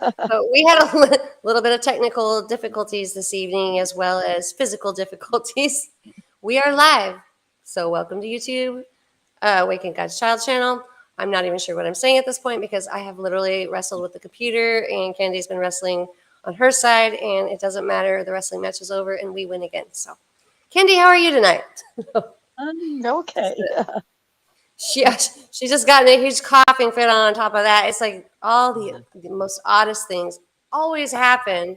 But we had a little bit of technical difficulties this evening as well as physical difficulties. We are live. So, welcome to YouTube, Waking God's Child channel. I'm not even sure what I'm saying at this point because I have literally wrestled with the computer and Candy's been wrestling on her side, and it doesn't matter. The wrestling match is over and we win again. So, Candy, how are you tonight? Okay. She just got in a huge coughing fit on top of that. It's like all the most oddest things always happen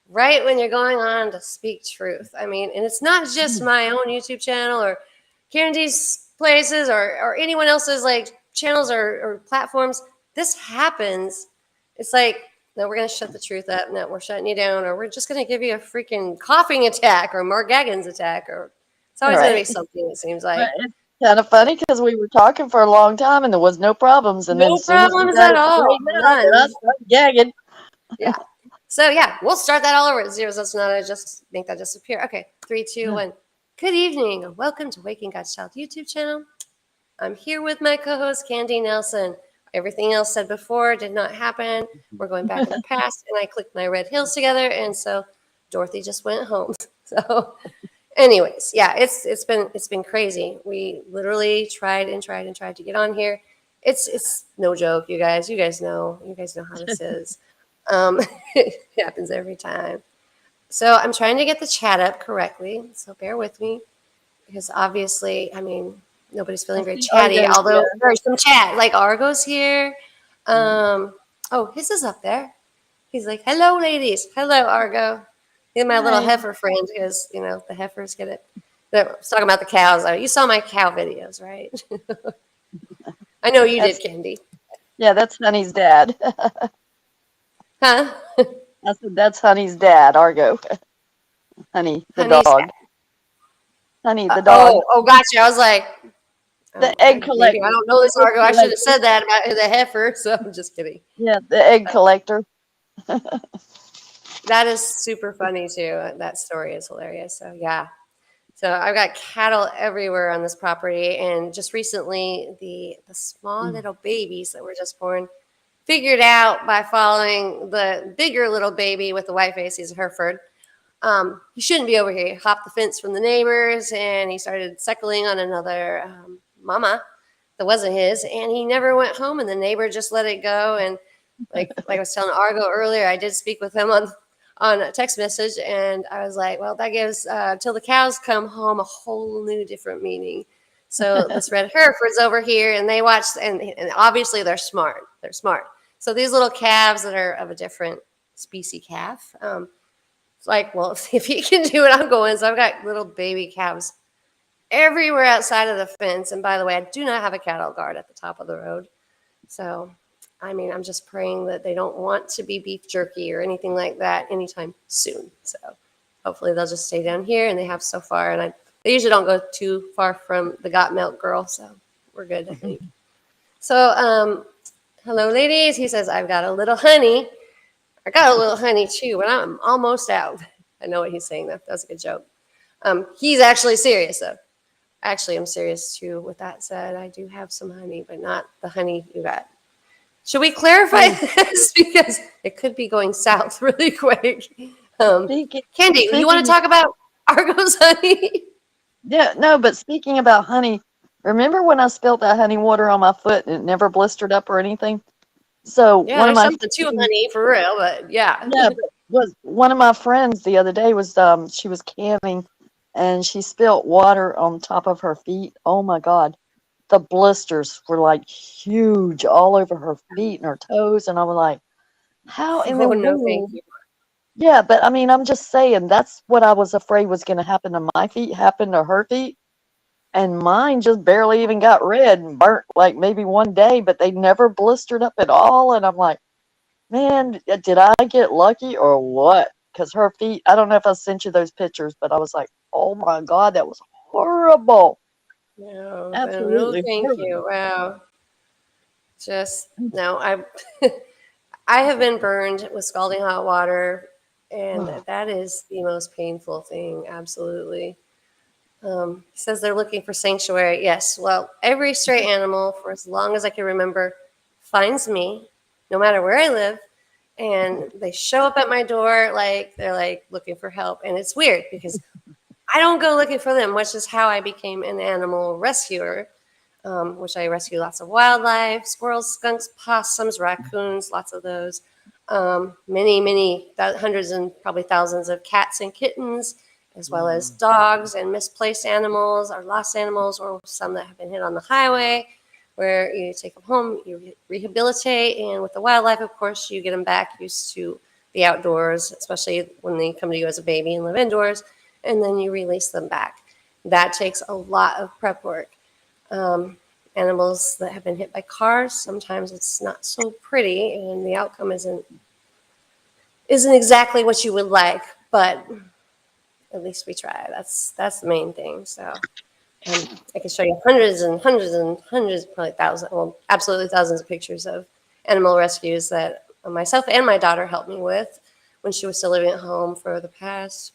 right when you're going on to speak truth. I mean, and it's not just my own YouTube channel or Candy's places or anyone else's like channels or platforms. This happens. It's like, no, we're going to shut the truth up. No, we're shutting you down, or we're just going to give you a freaking coughing attack or Mark Gaggins attack, or it's always going to be Right. something, it seems But like. it's kind of funny because we were talking for a long time and there was no problems. And then No as soon as we problems got at it all. straightened out, then I None. started gagging. Yeah. So yeah, we'll start that all over at zeros. Let's not just make that disappear. Okay, three, two, one. Good evening and welcome to Waking God's Child YouTube channel. I'm here with my co-host Candy Nelson. Everything else said before did not happen. We're going back in the past, and I clicked my red hills together, and so Dorothy just went home. So, anyways, yeah, it's been crazy. We literally tried and tried and tried to get on here. It's no joke, you guys. You guys know how this is. Um, it happens every time. So I'm trying to get the chat up correctly. So bear with me because obviously, I mean, nobody's I feeling very see chatty, Argo's although here. there's some chat. Like Argo's here. Mm. Um, oh, his is up there. He's like, hello, ladies. Hello, Argo. He's my little Hi. heifer friend because, the heifers get it. I was talking about the cows. You saw my cow videos, right? I know you did, That's Candy. that's Honey's dad. Huh? I said that's Honey's dad, Argo. Honey, the Honey's. dog. Honey, the dog. Oh, gotcha. I was like, The egg maybe I collector. don't know The this, egg Argo. I should have collector. said that about the heifer. So I'm just kidding. Yeah, the egg collector. That is super funny too. That story is hilarious. So yeah. So I've got cattle everywhere on this property, and just recently, the small Mm. little babies that were just born figured out by following the bigger little baby with the white face. He's a Hereford. He shouldn't be over here. He hopped the fence from the neighbors, and he started suckling on another mama that wasn't his, and he never went home. And the neighbor just let it go. And like I was telling Argo earlier, I did speak with him on a text message, and I was like, well, that gives till the cows come home a whole new different meaning. So this red Hereford's over here, and they watch, and obviously they're smart. They're smart. So these little calves that are of a different species calf, it's like, well, if he can do it, I'm going. So I've got little baby calves everywhere outside of the fence. And by the way, I do not have a cattle guard at the top of the road. So, I mean, I'm just praying that they don't want to be beef jerky or anything like that anytime soon. So, hopefully, they'll just stay down here, and they have so far. And they usually don't go too far from the Got Milk girl, so we're good, I think. So, hello, ladies. He says, I've got a little honey. I got a little honey too, but I'm almost out. I know what he's saying, though. That's a good joke. He's actually serious, though. Actually, I'm serious too. With that said, I do have some honey, but not the honey you got. Should we clarify Hey, this because it could be going south really quick? Um, speaking Candy, you want to speaking talk about Argo's honey? Yeah, no, but speaking about honey, remember when I spilled that honey water on my foot and it never blistered up or anything? So Yeah, one of there's my something to friends, honey for real, but yeah. yeah, but was one of my friends the other day was she was canning and she spilled water on top of her feet. Oh my God. The blisters were like huge all over her feet and her toes, and I was like, how in the Oh no, thank world? you. Yeah, but I mean, I'm just saying that's what I was afraid was going to happen to my feet, happen to her feet. And mine just barely even got red and burnt like maybe one day, but they never blistered up at all. And I'm like, man, did I get lucky or what? Because her feet, I don't know if I sent you those pictures, but I was like, oh my God, that was horrible. No, Absolutely thank horrible. you. Wow, just no. I I have been burned with scalding hot water, and Oh, that is the most painful thing. Absolutely. He says they're looking for sanctuary. Yes. Well, every stray animal, for as long as I can remember, finds me, no matter where I live, and they show up at my door like they're like looking for help. And it's weird because I don't go looking for them, which is how I became an animal rescuer, which I rescue lots of wildlife, squirrels, skunks, possums, raccoons, lots of those. Many, hundreds and probably thousands of cats and kittens, as well as dogs and misplaced animals or lost animals, or some that have been hit on the highway, where you take them home, you rehabilitate, and with the wildlife, of course, you get them back used to the outdoors, especially when they come to you as a baby and live indoors, and then you release them back. That takes a lot of prep work. Animals that have been hit by cars, sometimes it's not so pretty, and the outcome isn't exactly what you would like, but at least we try. That's the main thing. So I can show you hundreds and hundreds and hundreds, probably thousands, well, absolutely thousands of pictures of animal rescues that myself and my daughter helped me with when she was still living at home for the past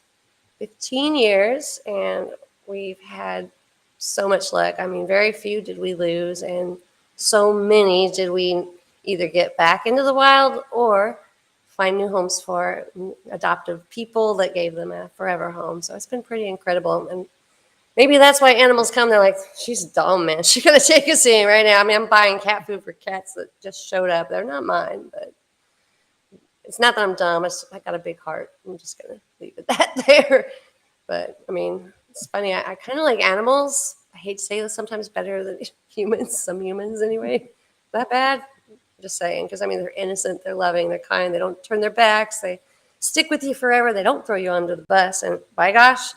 15 years. And we've had so much luck. I mean, very few did we lose, and so many did we either get back into the wild or find new homes for adoptive people that gave them a forever home. So it's been pretty incredible. And maybe that's why animals come. They're like, she's dumb, man. She's going to take us in right now. I mean, I'm buying cat food for cats that just showed up. They're not mine, but it's not that I'm dumb. I got a big heart. I'm just going to leave it that there. But, I mean, it's funny. I kind of like animals. I hate to say this, sometimes better than humans, some humans anyway. That bad? Just saying, because I mean, they're innocent, they're loving, they're kind, they don't turn their backs, they stick with you forever, they don't throw you under the bus, and by gosh,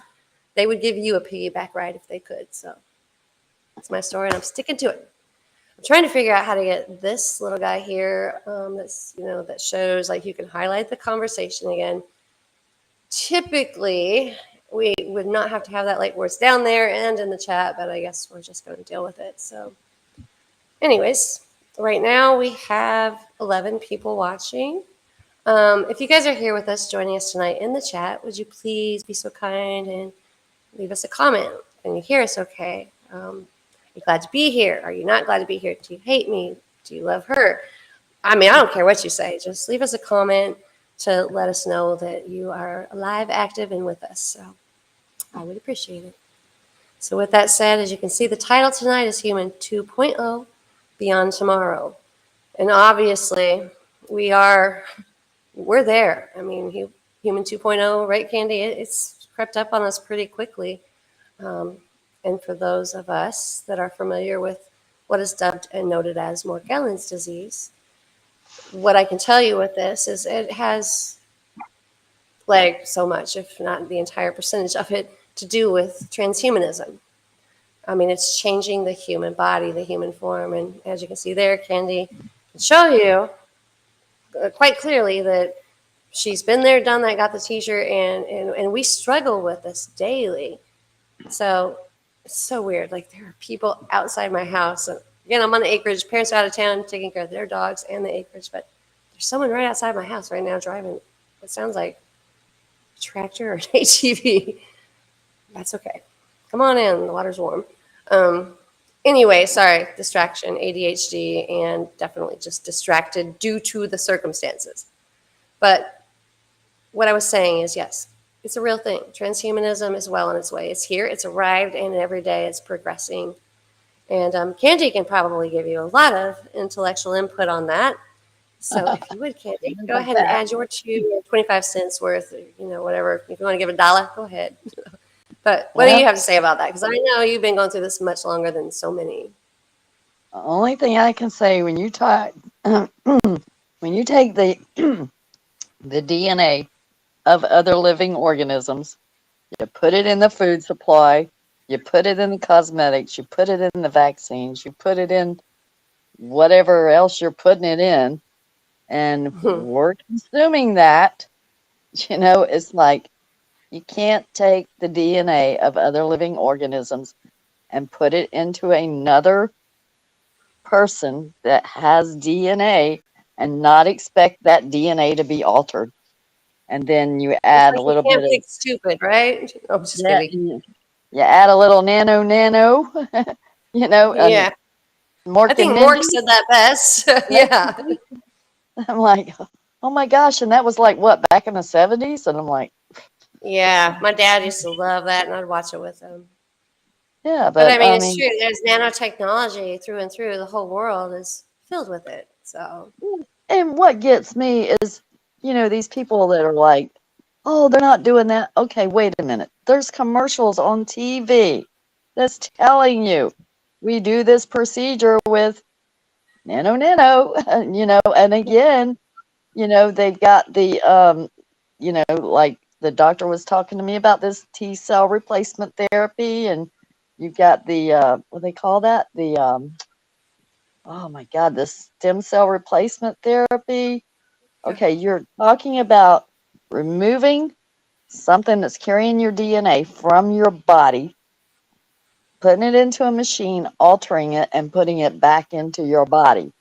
they would give you a piggyback ride if they could. So that's my story, and I'm sticking to it. I'm trying to figure out how to get this little guy here, that shows like you can highlight the conversation again. Typically, we would not have to have that like where it's down there and in the chat, but I guess we're just going to deal with it. So anyways, right now we have 11 people watching. If you guys are here with us, joining us tonight in the chat, would you please be so kind and leave us a comment? Can you hear us okay? Are you glad to be here? Are you not glad to be here? Do you hate me? Do you love her? I mean, I don't care what you say. Just leave us a comment to let us know that you are alive, active, and with us. So I would appreciate it. So with that said, as you can see, the title tonight is Human 2.0 Beyond Tomorrow. And obviously, we're there. I mean, Human 2.0, right, Candy? It's crept up on us pretty quickly. And for those of us that are familiar with what is dubbed and noted as Morgellons disease, what I can tell you with this is it has like so much, if not the entire percentage of it, to do with transhumanism. I mean, it's changing the human body, the human form. And as you can see there, Candy can show you quite clearly that she's been there, done that, got the t-shirt, and we struggle with this daily. So it's so weird. Like there are people outside my house. And again, I'm on the acreage. Parents are out of town taking care of their dogs and the acreage. But there's someone right outside my house right now driving what sounds like a tractor or an ATV. That's okay. Come on in. The water's warm. Anyway, sorry, distraction, ADHD, and definitely just distracted due to the circumstances. But what I was saying is, yes, it's a real thing. Transhumanism is well on its way. It's here, it's arrived, and every day it's progressing. And Candy can probably give you a lot of intellectual input on that. So if you would, Candy, go ahead and add your 25 cents worth, whatever. If you want to give $1, go ahead. But what do you have to say about that? Because I know you've been going through this much longer than so many. The only thing I can say, when you take the the DNA of other living organisms, you put it in the food supply, you put it in the cosmetics, you put it in the vaccines, you put it in whatever else you're putting it in, and we're consuming that. It's like, you can't take the DNA of other living organisms and put it into another person that has DNA and not expect that DNA to be altered. And then you add a little bit of stupid, right? I'm just kidding. You add a little nano, Yeah. Mork I think Mork said that best. Yeah. I'm like, Oh my gosh. And that was like what, back in the 70s? And I'm like, Yeah, my dad used to love that, and I'd watch it with him. yeah, But I but mean, I it's mean, true. There's nanotechnology through and through. The whole world is filled with it. So and what gets me is, these people that are like, oh, they're not doing that. Okay, wait a minute. There's commercials on TV that's telling you we do this procedure with nano, and again, they've got the, like the doctor was talking to me about this T cell replacement therapy, and you've got the, what do they call that? The, oh my God, the stem cell replacement therapy. yeah, Okay, you're talking about removing something that's carrying your DNA from your body, putting it into a machine, altering it, and putting it back into your body.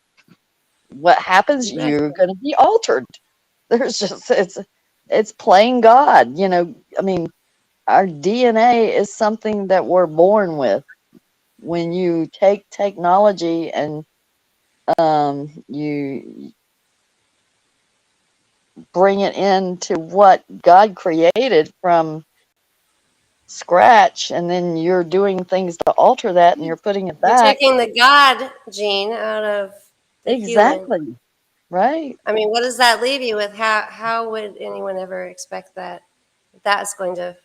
What happens? You're exactly. going to be altered. There's just it's plain God. I mean, our DNA is something that we're born with. When you take technology and you bring it into what God created from scratch, and then you're doing things to alter that, and you're putting it You're back. taking the God gene out of the human. Exactly. Right. I mean, what does that leave you with? How would anyone ever expect that that's going to,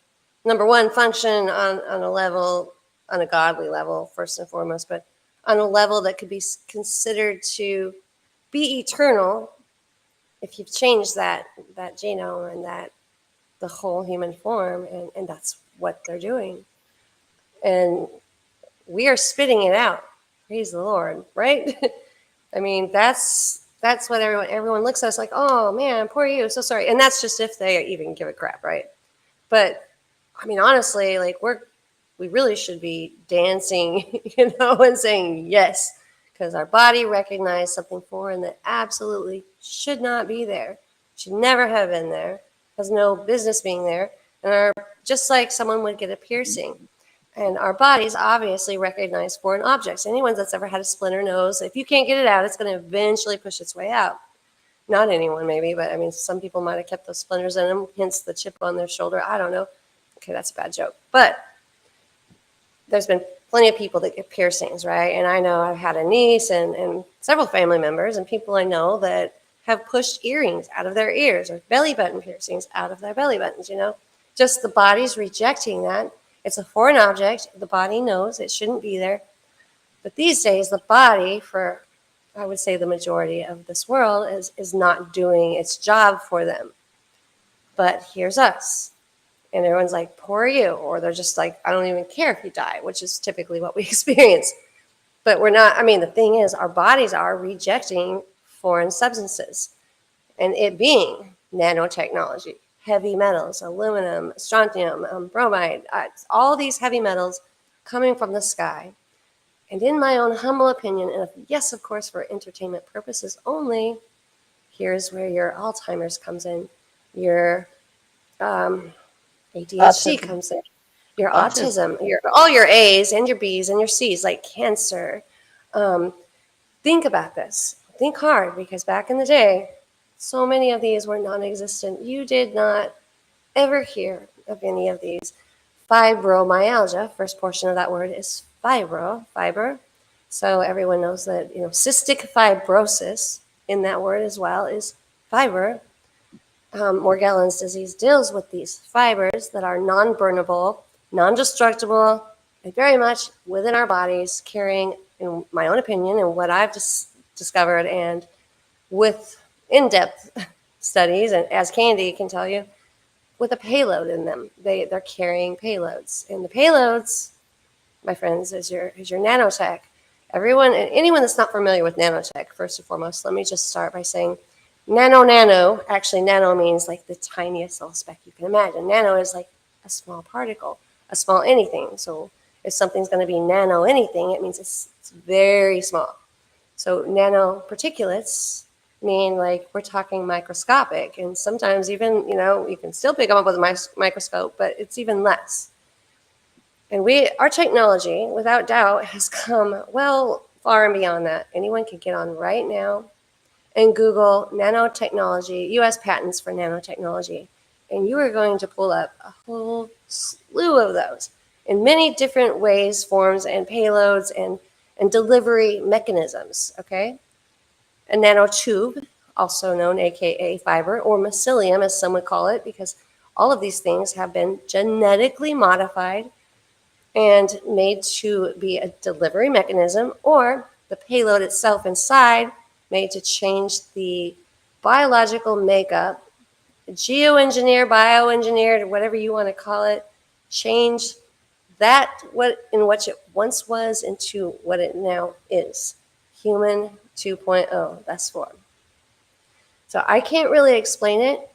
number one, function on a level, on a godly level, first and foremost, but on a level that could be considered to be eternal if you've changed that genome and that the whole human form, and that's what they're doing. And we are spitting it out. Praise the Lord, right? I mean, that's what everyone looks at us like, oh man, poor you, so sorry. And that's just if they even give a crap, right? But I mean, honestly, like we really should be dancing, and saying yes, because our body recognized something foreign that absolutely should not be there, should never have been there, has no business being there, and are just like someone would get a piercing. And our bodies obviously recognize foreign objects. Anyone that's ever had a splinter knows if you can't get it out, it's going to eventually push its way out. Not anyone, maybe, but I mean, some people might have kept those splinters in them, hence the chip on their shoulder. I don't know. Okay, that's a bad joke. But there's been plenty of people that get piercings, right? And I know I've had a niece and several family members and people I know that have pushed earrings out of their ears or belly button piercings out of their belly buttons. Just the body's rejecting that. It's a foreign object. The body knows it shouldn't be there. But these days, the body, for I would say the majority of this world, is not doing its job for them. But here's us. And everyone's like, poor you. Or they're just like, I don't even care if you die, which is typically what we experience. But we're not, I mean, the thing is, our bodies are rejecting foreign substances. And it being nanotechnology, heavy metals, aluminum, strontium, bromide, all these heavy metals coming from the sky. And in my own humble opinion, and yes, of course, for entertainment purposes only, here's where your Alzheimer's comes in, your ADHD Autism. comes in, your Autism. autism, all your A's and your B's and your C's, like cancer. Um, think about this. Think hard, because back in the day, so many of these were non existent. You did not ever hear of any of these. Fibromyalgia, first portion of that word is fiber. So everyone knows that, cystic fibrosis in that word as well is fiber. Morgellons disease deals with these fibers that are non-burnable, non-destructible, and very much within our bodies, carrying, in my own opinion, and what I've just discovered, and with in-depth studies, and as Candy can tell you, with a payload in them. They're carrying payloads, and the payloads, my friends, is your nanotech. Anyone that's not familiar with nanotech, first and foremost, let me just start by saying nano. Actually, nano means like the tiniest little speck you can imagine. Nano is like a small particle, a small anything. So if something's going to be nano anything, it means it's very small. So nanoparticulates mean like we're talking microscopic, and sometimes even you can still pick them up with a microscope, but it's even less. And our technology, without doubt, has come well far and beyond that. Anyone can get on right now and Google nanotechnology, US patents for nanotechnology. And you are going to pull up a whole slew of those in many different ways, forms, and payloads and delivery mechanisms. Okay? A nanotube, also known aka fiber, or mycelium, as some would call it, because all of these things have been genetically modified and made to be a delivery mechanism, or the payload itself inside made to change the biological makeup, geoengineer, bioengineered, whatever you want to call it, change that what in what it once was into what it now is. Human 2.0, that's form. So I can't really explain it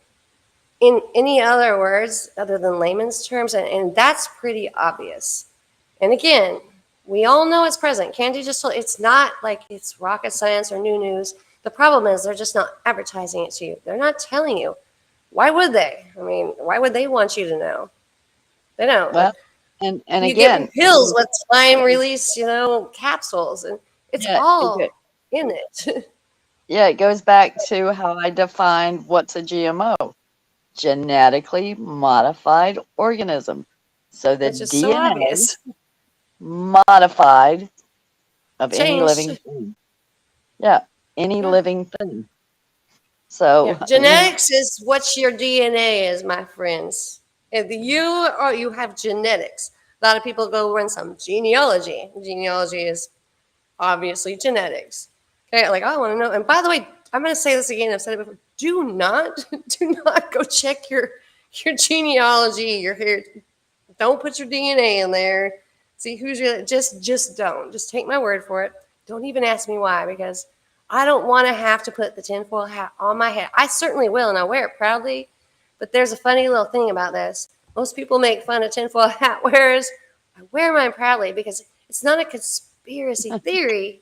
in any other words other than layman's terms, and that's pretty obvious. And again, we all know it's present. Candy just told it's not like it's rocket science or new news. The problem is they're just not advertising it to you. They're not telling you. Why would they? I mean, why would they want you to know? They don't. Well, and You again, get pills with time release, capsules, and it's yeah, all in it. yeah, it goes back to how I defined what's a GMO, genetically modified organism. So the Which is so DNA obvious. modified of any living Changed. thing. Yeah, any Yeah. living thing. So Yeah. Genetics is what your DNA is, my friends. If you have genetics. A lot of people go run some genealogy. Genealogy is obviously genetics. Okay, like I want to know. And by the way, I'm going to say this again. I've said it before. Do not go check your genealogy. Your hair. Don't put your DNA in there. See who's your. Just don't. Just take my word for it. Don't even ask me why, because I don't want to have to put the tinfoil hat on my head. I certainly will, and I wear it proudly. But there's a funny little thing about this. Most people make fun of tinfoil hat wearers. I wear mine proudly because it's not a conspiracy theory.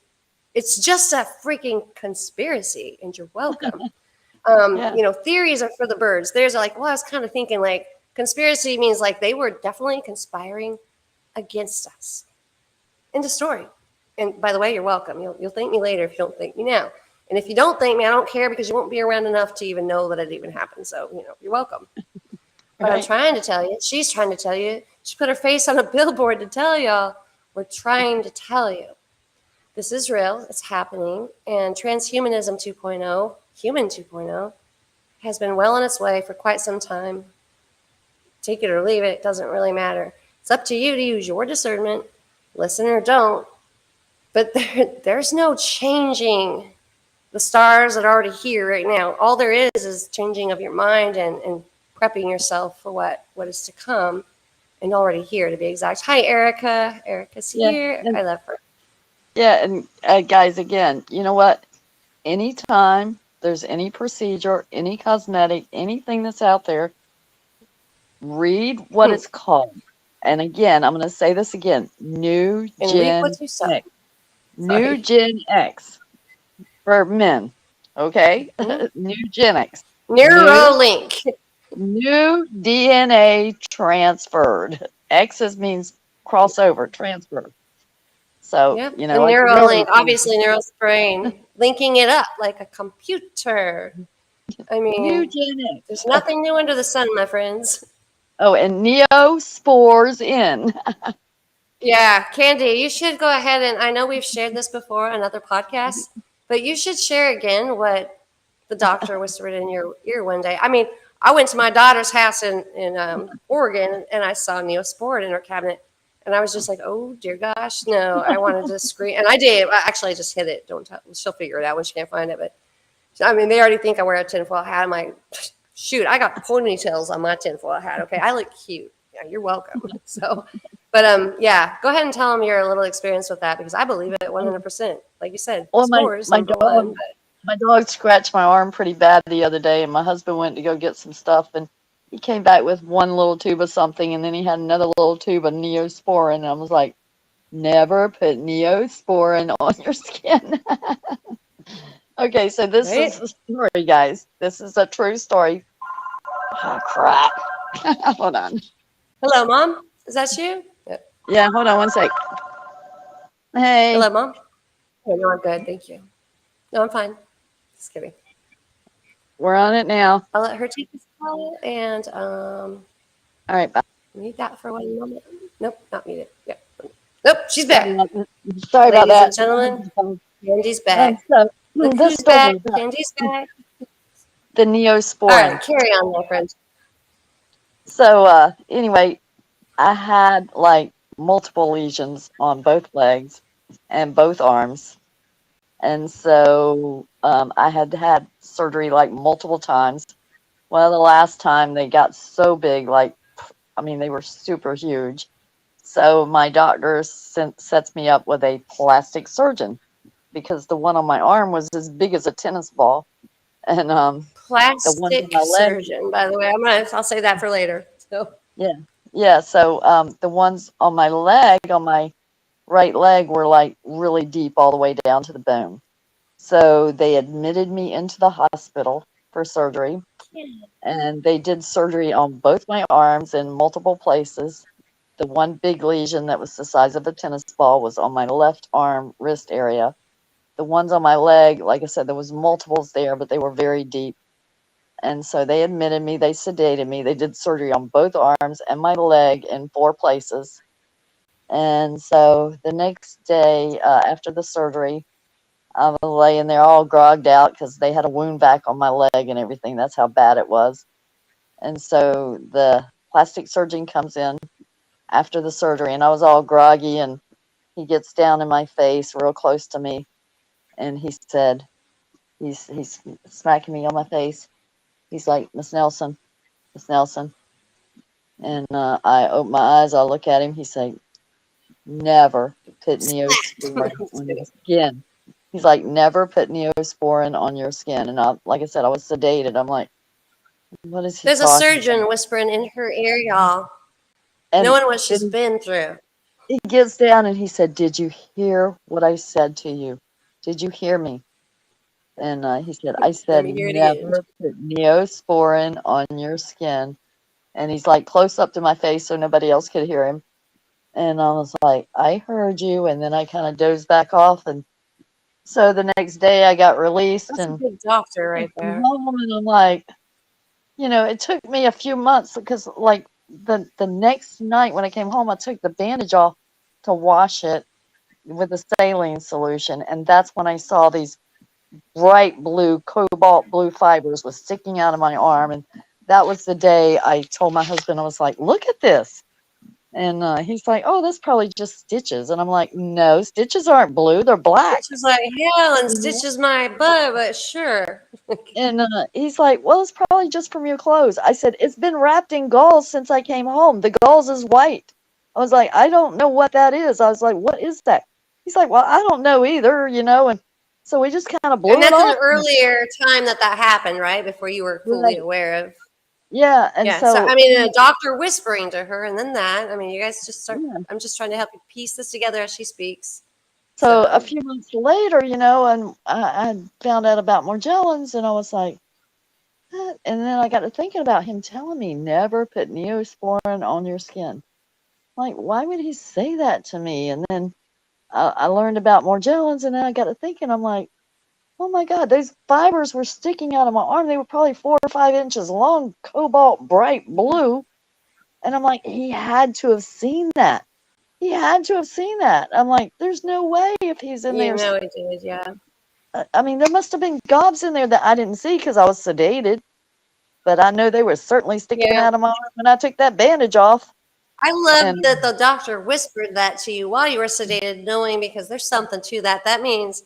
It's just a freaking conspiracy, and you're welcome. yeah, Theories are for the birds. There's like, well, I was kind of thinking like conspiracy means like they were definitely conspiring against us. End of story. And by the way, you're welcome. You'll thank me later if you don't thank me now. And if you don't thank me, I don't care because you won't be around enough to even know that it even happened. So, you're welcome. But I'm right. trying to tell you, she's trying to tell you, she put her face on a billboard to tell y'all, we're trying to tell you. This is real, it's happening, and transhumanism 2.0, human 2.0, has been well on its way for quite some time. Take it or leave it, it doesn't really matter. It's up to you to use your discernment, listen or don't, but there's no changing the stars that are already here right now. All there is changing of your mind and prepping yourself for what is to come and already here to be exact. Hi, Erica. Erica's Yeah, here. and I love her. yeah, and guys, again, you know what? Anytime there's any procedure, any cosmetic, anything that's out there, read what it's called. And again, I'm going to say this again: New And reap Gen what you sow. X. New Sorry. Gen X for men. Okay, Mhm. New Gen X. Neuralink. New DNA transferred. X's means crossover, transfer. So, Yep. you The know, like the railroad Neuralink, train. obviously Neural's brain, linking it up like a computer. I New mean, Gen there's X. nothing new under the sun, my friends. Oh, and Neospores in. Yeah, Candy, you should go ahead and I know we've shared this before on other podcasts, but you should share again what the doctor whispered in your ear one day. I mean, I went to my daughter's house in Oregon and I saw Neosporin in her cabinet, and I was just like, oh dear gosh, no! I wanted to scream, and I did. Actually, I just hid it. Don't tell. She'll figure it out when she can't find it. But I mean, they already think I wear a tinfoil hat. I'm like, shoot, I got ponytails on my tinfoil hat. Okay, I look cute. Yeah, you're welcome. So, but yeah, go ahead and tell them your little experience with that because I believe it 100%. Like you said, Well, spores my number one. dog my dog scratched my arm pretty bad the other day, and my husband went to go get some stuff, and he came back with one little tube of something, and then he had another little tube of Neosporin, and I was like, never put Neosporin on your skin. Okay, so this Right? is the story, guys. This is a true story. Oh, crap. Hold on. Hello, Mom. Is that you? Yep. Yeah, hold on one sec. Hey. Hello, Mom. Oh, no, I'm good. Thank you. No, I'm fine. Just kidding. We're on it now. I'll let her take this call and All right, bye. mute that for 1 moment. Nope, not muted. Yep. Nope, she's back. Sorry about Ladies that. and gentlemen, Candy's And back. so Look this who's back. story about Candy's back. the All right, Neosporin. carry on, my friend. So anyway, I had like multiple lesions on both legs and both arms. And so I had surgery like multiple times. Well, the last time they got so big, like, I mean, they were super huge. So my doctor sets me up with a plastic surgeon because the one on my arm was as big as a tennis ball. And the ones on Plastic my leg, surgeon, by the way. I'll say that for later. So yeah, yeah. So the ones on my leg, on my right leg, were like really deep all the way down to the bone. So they admitted me into the hospital for surgery, and they did surgery on both my arms in multiple places. The one big lesion that was the size of a tennis ball was on my left arm wrist area. The ones on my leg, like I said, there was multiples there, but they were very deep. And so they admitted me, they sedated me, they did surgery on both arms and my leg in 4 places. And so the next day after the surgery, I was laying there all grogged out because they had a wound back on my leg and everything. That's how bad it was. And so the plastic surgeon comes in after the surgery, and I was all groggy, and he gets down in my face real close to me, and he said, he's smacking me on my face. He's like, Miss Nelson, Miss Nelson. And I open my eyes, I look at him. He said, never put Neosporin on your skin. He's like, never put Neosporin on your skin. And I, like I said, I was sedated. I'm like, what is he there's a talking surgeon about? whispering in her ear, y'all, And knowing what she's then been through. he gets down and he said, did you hear what I said to you? Did you hear me? And he said, I Let said, me hear it again. never put Neosporin on your skin. And he's like close up to my face so nobody else could hear him. And I was like, I heard you. And then I kind of dozed back off. And so the next day I got released That's a and good doctor I right came there. home, and I'm like, it took me a few months because like the next night when I came home, I took the bandage off to wash it with a saline solution. And that's when I saw these bright blue, cobalt blue fibers was sticking out of my arm. And that was the day I told my husband, I was like, look at this. And he's like, oh, that's probably just stitches. And I'm like, no, stitches aren't blue. They're black. Stitch is like hell and You know? stitches my butt, but sure. And he's like, well, it's probably just from your clothes. I said, it's been wrapped in gauze since I came home. The gauze is white. I was like, I don't know what that is. I was like, what is that? He's like, well, I don't know either, And so we just kind of And blew it that's an off. earlier time that happened, right? Before you were fully Right. aware of. Yeah. And Yeah. So, so, I mean, a doctor whispering to her, and then that. I mean, you guys just start. yeah. I'm just trying to help you piece this together as she speaks. So a So, few months later, and I found out about Morgellons, and I was like, "What?" And then I got to thinking about him telling me never put Neosporin on your skin. Like, why would he say that to me? And then I learned about Morgellons, and then I got to thinking, I'm like, oh my God, those fibers were sticking out of my arm. They were probably 4 or 5 inches long, cobalt bright blue. And I'm like, he had to have seen that. He had to have seen that. I'm like, there's no way if he's in you there. know, it did. Yeah. I mean, there must have been gobs in there that I didn't see because I was sedated. But I know they were certainly sticking Yeah. out of my arm when I took that bandage off. I love And that the doctor whispered that to you while you were sedated, knowing because there's something to that. That means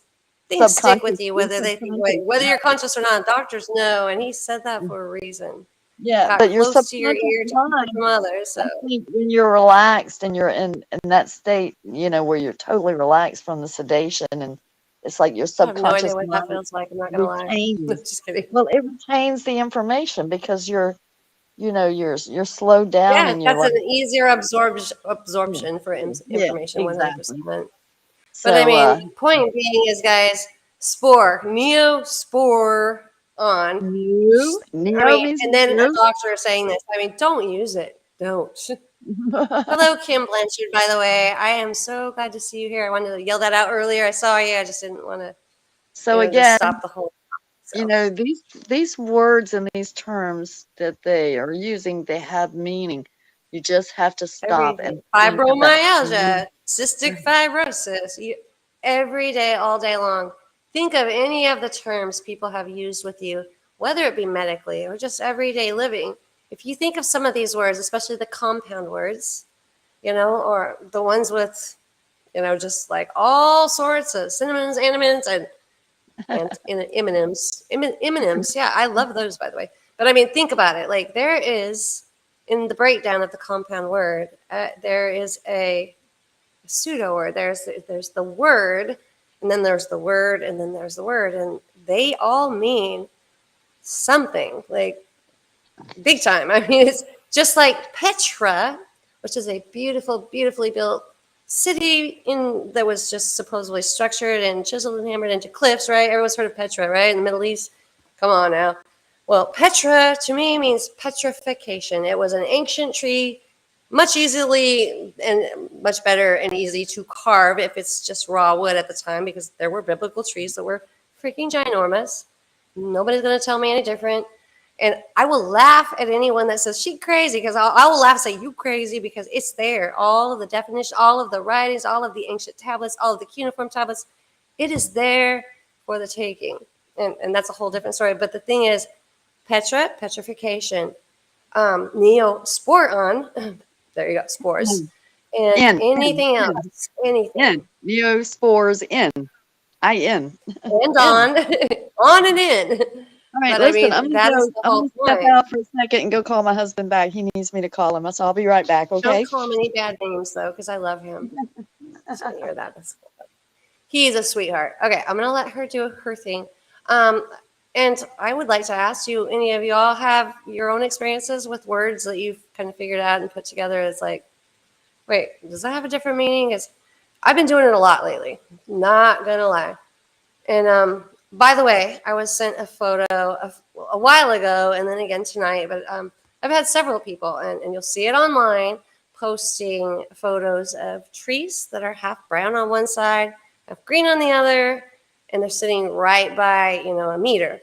things stick with subconscious, you, whether subconscious. whether you're conscious or not. Doctors know, and he said that for a reason. Yeah, Got but your close to your subconscious ear to keep it mind, from others. I So think when you're relaxed and you're in that state, where you're totally relaxed from the sedation, and it's like your I have no idea subconscious what that mind feels like. I'm not gonna lie. No, retains. just kidding. Well, it retains the information because you're slowed down Yeah, and you're that's like, an easier yeah, absorption for yeah, information, exactly. 100%. But I So, mean, point being is, guys, Neospore on. new I neo mean, means and then a new. doctor saying this. I mean, don't use it. Don't. Hello, Kim Blanchard, by the way. I am so glad to see you here. I wanted to yell that out earlier. I saw you. I just didn't want to, So just again, stop the whole. You So know, these words and these terms that they are using, they have meaning. You just have to stop everything, and think about fibromyalgia, cystic fibrosis, every day, all day long. Think of any of the terms people have used with you, whether it be medically or just everyday living. If you think of some of these words, especially the compound words, or the ones with, just like all sorts of synonyms, antonyms, and imonyms. Yeah, I love those, by the way. But I mean, think about it. Like there is in the breakdown of the compound word, there is a pseudo word. There's the word, and then there's the word, and then there's the word, and they all mean something like big time. I mean, it's just like Petra, which is a beautiful, beautifully built city that was just supposedly structured and chiseled and hammered into cliffs, right? Everyone's heard of Petra, right? In the Middle East. Come on now. Well, Petra to me means petrification. It was an ancient tree, much easily and much better and easy to carve if it's just raw wood at the time, because there were biblical trees that were freaking ginormous. Nobody's going to tell me any different. And I will laugh at anyone that says she crazy, because I will laugh and say you crazy, because it's there. All of the definition, all of the writings, all of the ancient tablets, all of the cuneiform tablets, it is there for the taking. And that's a whole different story. But the thing is, petrification, neosporon, there you go, spores, in, and in, anything else, anything. neospores in. And In. on and in. All right, But I listen, mean, that is the I'm whole gonna step point. out for a second and go call my husband back. He needs me to call him, so I'll be right back, Don't okay? call him any bad names though, because I love him. So hear that. He's a sweetheart. Okay, I'm gonna let her do her thing. And I would like to ask you, any of y'all have your own experiences with words that you've kind of figured out and put together? It's like, wait, does that have a different meaning? I've been doing it a lot lately. Not gonna lie. And by the way, I was sent a photo a while ago, and then again tonight. But I've had several people, and you'll see it online, posting photos of trees that are half brown on one side, half green on the other, and they're sitting right by a meter.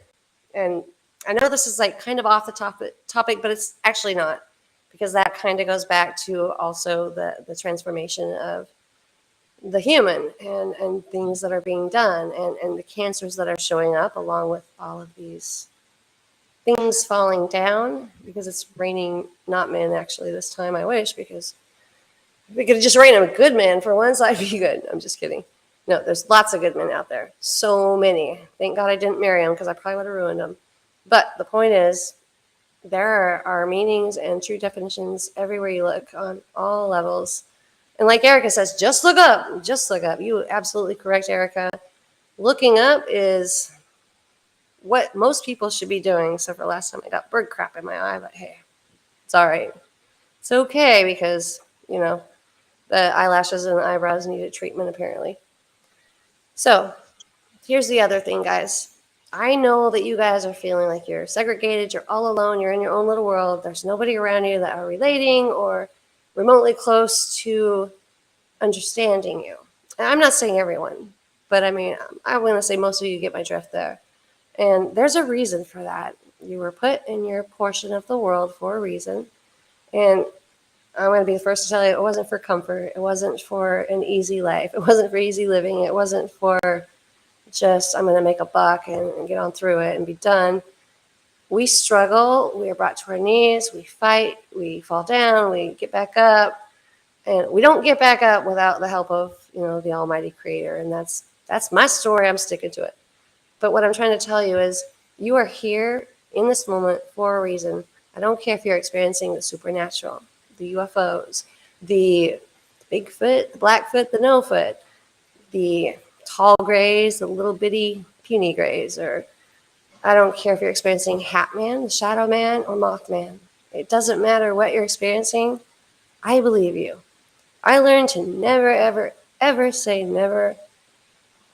And I know this is like kind of off the topic, but it's actually not, because that kind of goes back to also the transformation of the human, and things that are being done, and the cancers that are showing up, along with all of these things falling down, because it's raining not men actually this time. I wish, because if it could just rain a good man for once, I'd be good. I'm just kidding. No, there's lots of good men out there. So many. Thank God I didn't marry them, because I probably would have ruined them. But the point is, there are meanings and true definitions everywhere you look, on all levels. And like Erica says, just look up. Just look up. You absolutely correct, Erica. Looking up is what most people should be doing, except for last time I got bird crap in my eye. But hey, it's all right. It's okay, because, the eyelashes and the eyebrows needed treatment, apparently. So here's the other thing, guys. I know that you guys are feeling like you're segregated, you're all alone, you're in your own little world. There's nobody around you that are relating or remotely close to understanding you. And I'm not saying everyone, but I mean, I'm going to say most of you get my drift there. And there's a reason for that. You were put in your portion of the world for a reason. And I'm going to be the first to tell you, it wasn't for comfort. It wasn't for an easy life. It wasn't for easy living. It wasn't for just, I'm going to make a buck and get on through it and be done. We struggle. We are brought to our knees. We fight. We fall down. We get back up. And we don't get back up without the help of, the Almighty Creator. And that's my story. I'm sticking to it. But what I'm trying to tell you is, you are here in this moment for a reason. I don't care if you're experiencing the supernatural, the UFOs, the Bigfoot, the Blackfoot, the No-Foot, the tall grays, the little bitty puny grays, or I don't care if you're experiencing Hat Man, the Shadow Man, or Mothman. It doesn't matter what you're experiencing. I believe you. I learned to never, ever, ever say never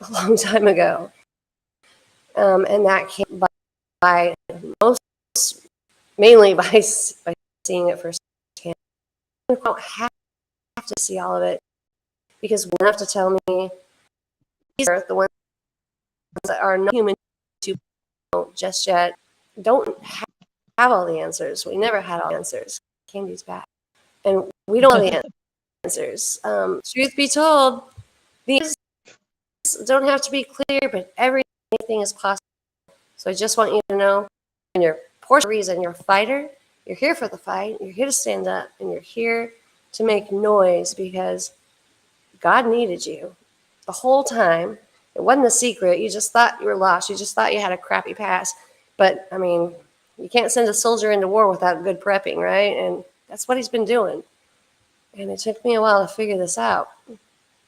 a long time ago. And that came by mainly by seeing it firsthand. You don't have to see all of it, because one have to tell me these are the ones that are not human to just yet. Don't have all the answers. We never had all the answers. Candy's back. And we don't have the answers. Truth be told, these don't have to be clear, but everything is possible. So I just want you to know, and you're for a reason, you're a fighter. You're here for the fight. You're here to stand up, and you're here to make noise because God needed you the whole time. It wasn't a secret. You just thought you were lost. You just thought you had a crappy past. But, I mean, you can't send a soldier into war without good prepping, right? And that's what he's been doing. And it took me a while to figure this out.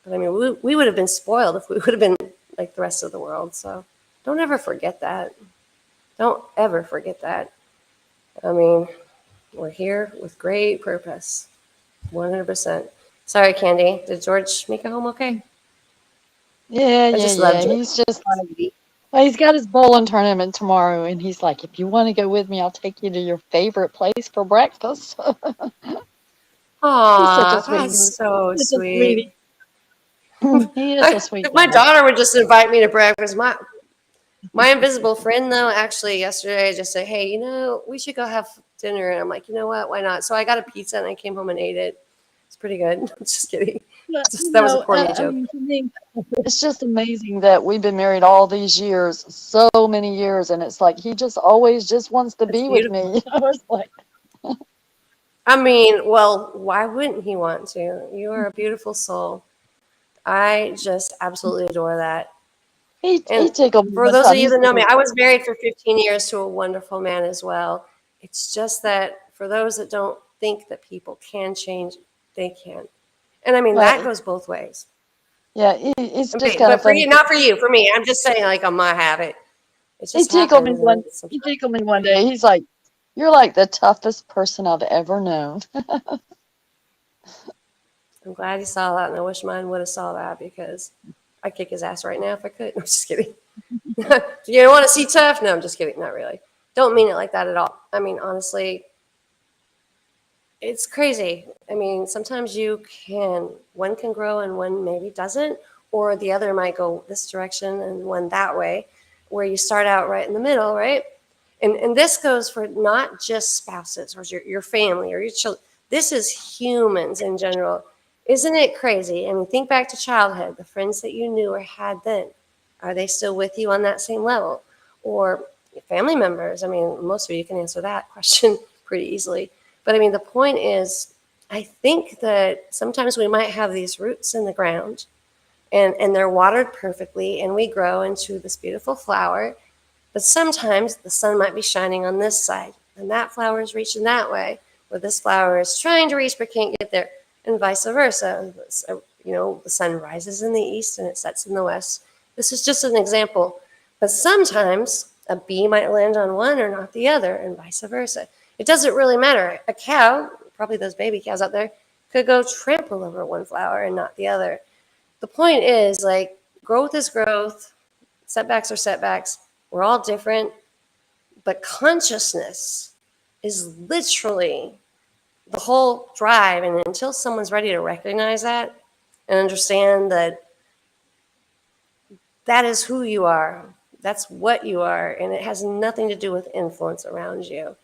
But, I mean, we would have been spoiled if we would have been like the rest of the world. So don't ever forget that. Don't ever forget that. I mean, we're here with great purpose. 100%. Sorry, Candy. Did George make it home okay? Yeah. George. He's just like, well, he's got his bowling tournament tomorrow, and he's like, if you want to go with me, I'll take you to your favorite place for breakfast. Aw, that's so sweet. He is a sweet My guy. daughter would just invite me to breakfast. My invisible friend, though, actually yesterday just said, hey, we should go have dinner. And I'm like, you know what? Why not? So I got a pizza and I came home and ate it. It's pretty good. Just kidding. That was a corny joke. I mean, to me, it's just amazing that we've been married all these years, so many years, and it's like he just always just wants to be with me. I was like, I mean, well, why wouldn't he want to? You are a beautiful soul. I just absolutely adore that. he tickled me. For those of you that know me, I was married for 15 years to a wonderful man as well. It's just that for those that don't think that people can change, they can. And I mean, that goes both ways. Yeah, it's just kind but of for funny. you, not for you, for me. I'm just saying, like, on my habit. It He just tickled me happens. he tickled me one day. He's like, "You're like the toughest person I've ever known." I'm glad he saw that, and I wish mine would have saw that because I'd kick his ass right now if I could. No, I'm just kidding. You want to see tough? No, I'm just kidding. Not really. Don't mean it like that at all. I mean, honestly, it's crazy. I mean, sometimes one can grow and one maybe doesn't, or the other might go this direction and one that way, where you start out right in the middle, right? And this goes for not just spouses or your family or your children. This is humans in general. Isn't it crazy? I mean, think back to childhood, the friends that you knew or had then. Are they still with you on that same level? Or family members? I mean, most of you can answer that question pretty easily. But I mean, the point is, I think that sometimes we might have these roots in the ground and they're watered perfectly and we grow into this beautiful flower. But sometimes the sun might be shining on this side and that flower is reaching that way, where this flower is trying to reach but can't get there, and vice versa. So, the sun rises in the east and it sets in the west. This is just an example. But sometimes a bee might land on one or not the other, and vice versa. It doesn't really matter. A cow, probably those baby cows out there, could go trample over one flower and not the other. The point is, like, growth is growth, setbacks are setbacks. We're all different, but consciousness is literally the whole drive. And until someone's ready to recognize that and understand that that is who you are, that's what you are, and it has nothing to do with influence around you.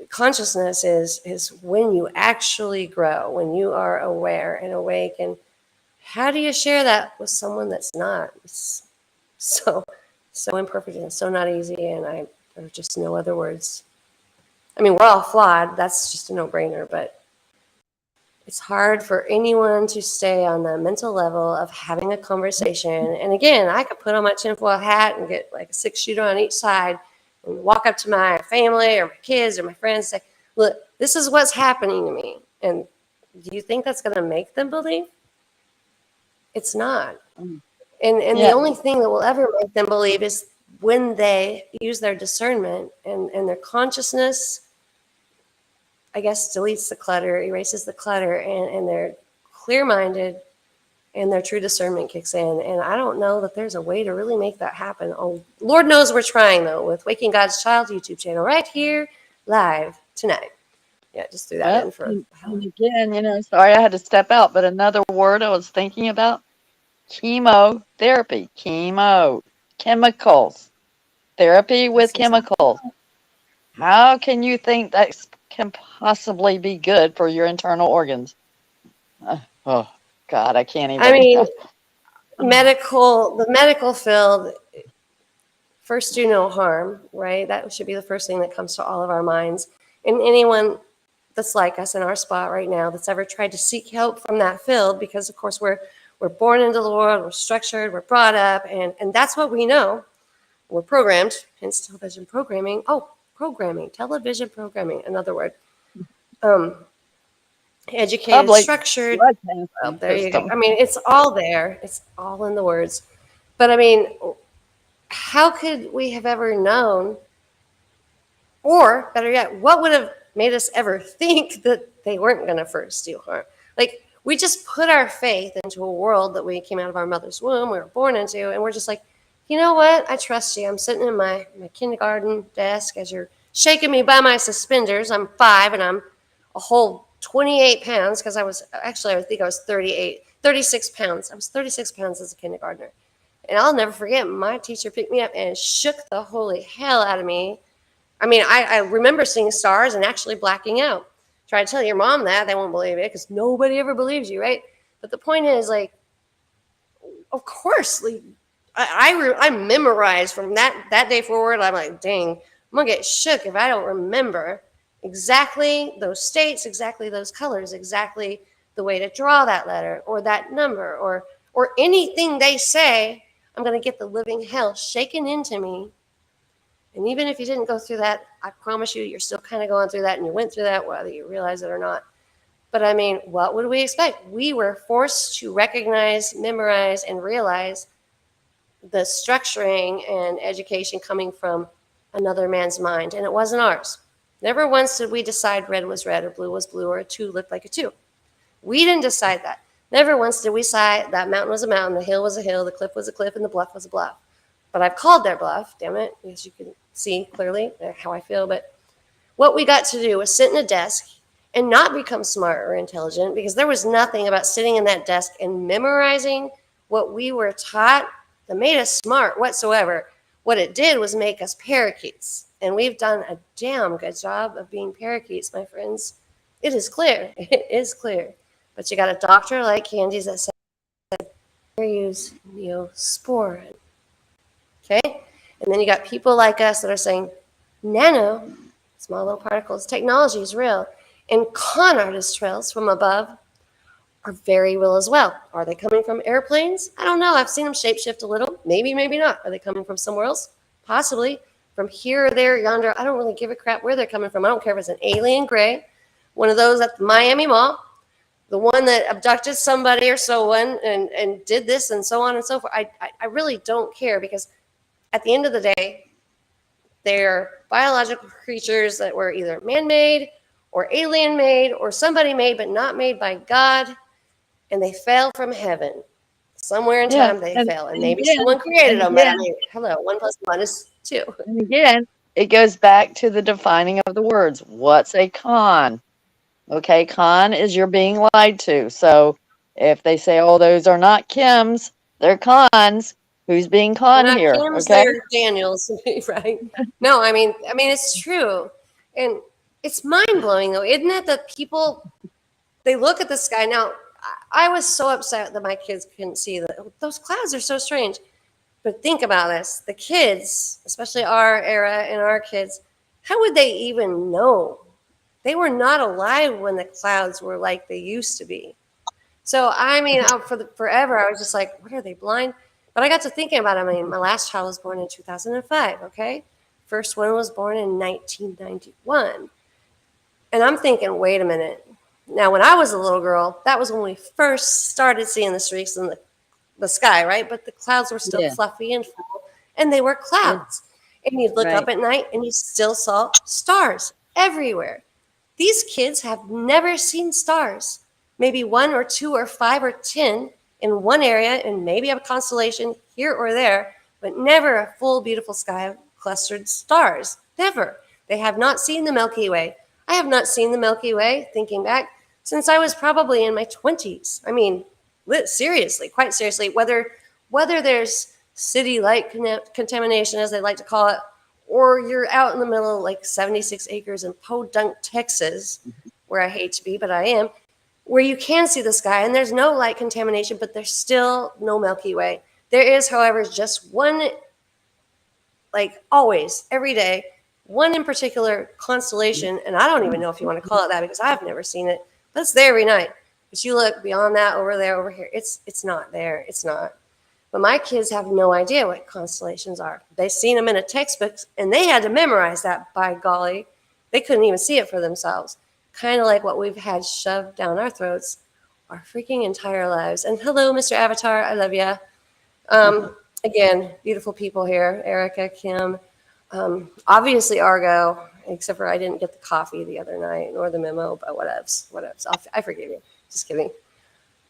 Consciousness is when you actually grow, when you are aware and awake. And how do you share that with someone that's not? It's so imperfect and so not easy, and there are just no other words. I mean, we're all flawed. That's just a no-brainer, but it's hard for anyone to stay on the mental level of having a conversation. And again, I could put on my tinfoil hat and get like a 6-shooter on each side and walk up to my family or my kids or my friends and say, look, this is what's happening to me. And do you think that's going to make them believe? It's not. And the only thing that will ever make them believe is when they use their discernment and their consciousness, I guess, deletes the clutter, erases the clutter, and they're clear-minded and their true discernment kicks in. And I don't know that there's a way to really make that happen. Oh, Lord knows we're trying, though, with Waking God's Child YouTube channel right here live tonight. Yeah, just threw that in for and again, sorry I had to step out, but another word I was thinking about, chemotherapy, chemicals. Therapy with That's insane. chemicals. How can you think that can possibly be good for your internal organs? Oh, God, I can't I even. mean, the medical field, first do no harm, right? That should be the first thing that comes to all of our minds. And anyone that's like us in our spot right now that's ever tried to seek help from that field, because of course we're born into the world, we're structured, we're brought up, and that's what we know. We're programmed, hence television programming. Oh, programming, television programming, another word. Um, Educated, Public structured. Well, broadcasting there you go. system. I mean, it's all there. It's all in the words. But I mean, how could we have ever known, or better yet, what would have made us ever think that they weren't going to first do harm? Like, we just put our faith into a world that we came out of our mother's womb, we were born into, and we're just like, you know what? I trust you. I'm sitting in my kindergarten desk as you're shaking me by my suspenders. I'm 5 and I'm a whole 28 pounds because I think I was 36 pounds. I was 36 pounds as a kindergartner. And I'll never forget, my teacher picked me up and shook the holy hell out of me. I mean, I remember seeing stars and actually blacking out. Try to tell your mom that, they won't believe it because nobody ever believes you, right? But the point is, like, of course, like, I memorized from that day forward. I'm like, dang, I'm gonna get shook if I don't remember exactly those states, exactly those colors, exactly the way to draw that letter or that number or anything they say. I'm gonna get the living hell shaken into me. And even if you didn't go through that, I promise you, you're still kind of going through that, and you went through that, whether you realize it or not. But I mean, what would we expect? We were forced to recognize, memorize, and realize the structuring and education coming from another man's mind, and it wasn't ours. Never once did we decide red was red or blue was blue or a 2 looked like a 2. We didn't decide that. Never once did we decide that mountain was a mountain, the hill was a hill, the cliff was a cliff, and the bluff was a bluff. But I've called their bluff, damn it, as you can see clearly how I feel. But what we got to do was sit in a desk and not become smart or intelligent, because there was nothing about sitting in that desk and memorizing what we were taught that made us smart whatsoever. What it did was make us parakeets. And we've done a damn good job of being parakeets, my friends. It is clear. It is clear. But you got a doctor like Candies that said, use Neosporin. Okay? And then you got people like us that are saying, nano, small little particles, technology is real. And con artist trails from above are very real as well. Are they coming from airplanes? I don't know. I've seen them shapeshift a little. Maybe, maybe not. Are they coming from somewhere else? Possibly. From here or there, yonder. I don't really give a crap where they're coming from. I don't care if it's an alien gray, one of those at the Miami Mall, the one that abducted somebody or so on and did this and so on and so forth. I really don't care, because at the end of the day, they're biological creatures that were either man-made or alien-made or somebody made but not made by God, and they fell from heaven. Somewhere in Yeah, time they and, fell, and and maybe again, someone created and them, but I again, mean, hello, 1 + 1 is 2. and again, it goes back to the defining of the words. What's a con? Okay, con is you're being lied to. So if they say, oh, those are not Kims, they're cons, who's being They're con not here? Kims, Okay? they're Daniels, right? No, I mean, it's true, and it's mind blowing though, isn't it? That people, they look at the sky now. I was so upset that my kids couldn't see that those clouds are so strange. But think about this: the kids, especially our era and our kids, how would they even know? They were not alive when the clouds were like they used to be. So I mean, forever, I was just like, "What, are they blind?" But I got to thinking about it. I mean, my last child was born in 2005. Okay, first one was born in 1991, and I'm thinking, wait a minute. Now, when I was a little girl, that was when we first started seeing the streaks in the sky, right? But the clouds were still Yeah, fluffy and full, and they were yeah, clouds. And you'd look up right. at night and you still saw stars everywhere. These kids have never seen stars. Maybe 1 or 2 or 5 or 10 in one area, and maybe a constellation here or there, but never a full, beautiful sky of clustered stars. Never. They have not seen the Milky Way. I have not seen the Milky Way, thinking back, since I was probably in my 20s. I mean, seriously, quite seriously, whether there's city light contamination, as they like to call it, or you're out in the middle of like 76 acres in Podunk, Texas, where I hate to be, but I am, where you can see the sky and there's no light contamination, but there's still no Milky Way. There is, however, just one, like always, every day, one in particular constellation, and I don't even know if you want to call it that because I've never seen it, but it's there every night. But you look beyond that, over there, over here, it's not there. It's not. But my kids have no idea what constellations are. They've seen them in a textbook, and they had to memorize that, by golly. They couldn't even see it for themselves. Kind of like what we've had shoved down our throats our freaking entire lives. And hello, Mr. Avatar, I love ya. Again, beautiful people here, Erica, Kim, obviously Argo, except for I didn't get the coffee the other night, nor the memo, but whatevs. I forgive you. Just kidding.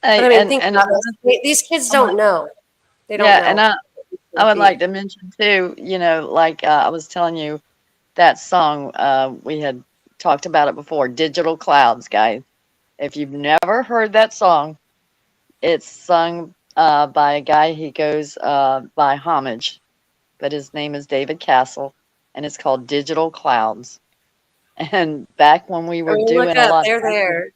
Hey, But I mean, think about this. These kids don't know. They don't know. and I would like to mention too, like I was telling you that song, we had talked about it before, Digital Clouds, guys. If you've never heard that song, it's sung by a guy, he goes by Homage, but his name is David Castle, and it's called Digital Clouds. And back when we were doing a lot they're there.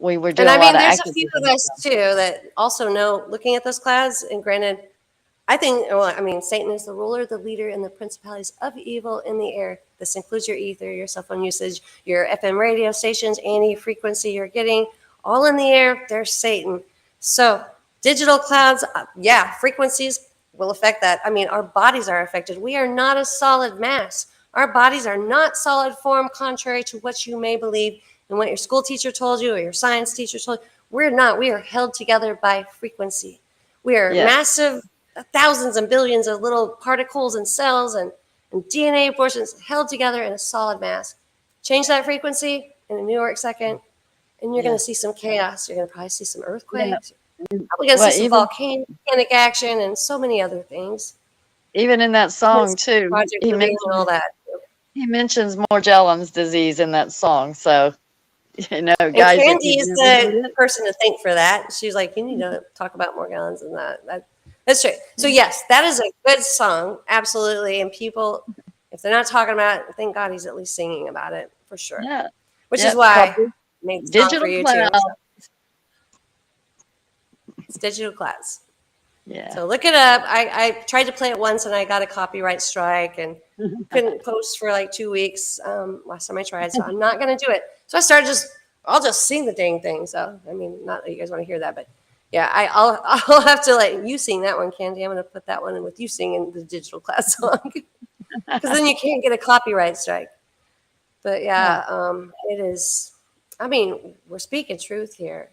We were doing a lot of there's a few of us too that also know, looking at those clouds, and granted, Satan is the ruler, the leader, and the principalities of evil in the air. This includes your ether, your cell phone usage, your FM radio stations, any frequency you're getting, all in the air, there's Satan. So digital clouds, frequencies will affect that. Our bodies are affected. We are not a solid mass. Our bodies are not solid form, contrary to what you may believe and what your school teacher told you or your science teacher told you. We're not. We are held together by frequency. We are massive, thousands and billions of little particles and cells and DNA portions held together in a solid mass. Change that frequency in a New York second, and you're going to see some chaos. You're going to probably see some earthquakes. You're probably going to see some volcanic action and so many other things. Even in that song, too, he mentions Morgellons disease in that song. So, guys. And Candy is the person to thank for that. She's like, you need to talk about Morgellons and that. That's true. So, yes, that is a good song. Absolutely. And people, if they're not talking about it, thank God he's at least singing about it for sure. Yeah. Which is why I made the song for you too. So. It's Digital Clouds. Yeah. So look it up. I tried to play it once and I got a copyright strike and couldn't post for like 2 weeks last time I tried. So I'm not going to do it. So I started I'll just sing the dang thing. So, not that you guys want to hear that, but yeah, I'll have to let you sing that one, Candy. I'm going to put that one in with you singing the Digital Class song because then you can't get a copyright strike. But it is, we're speaking truth here.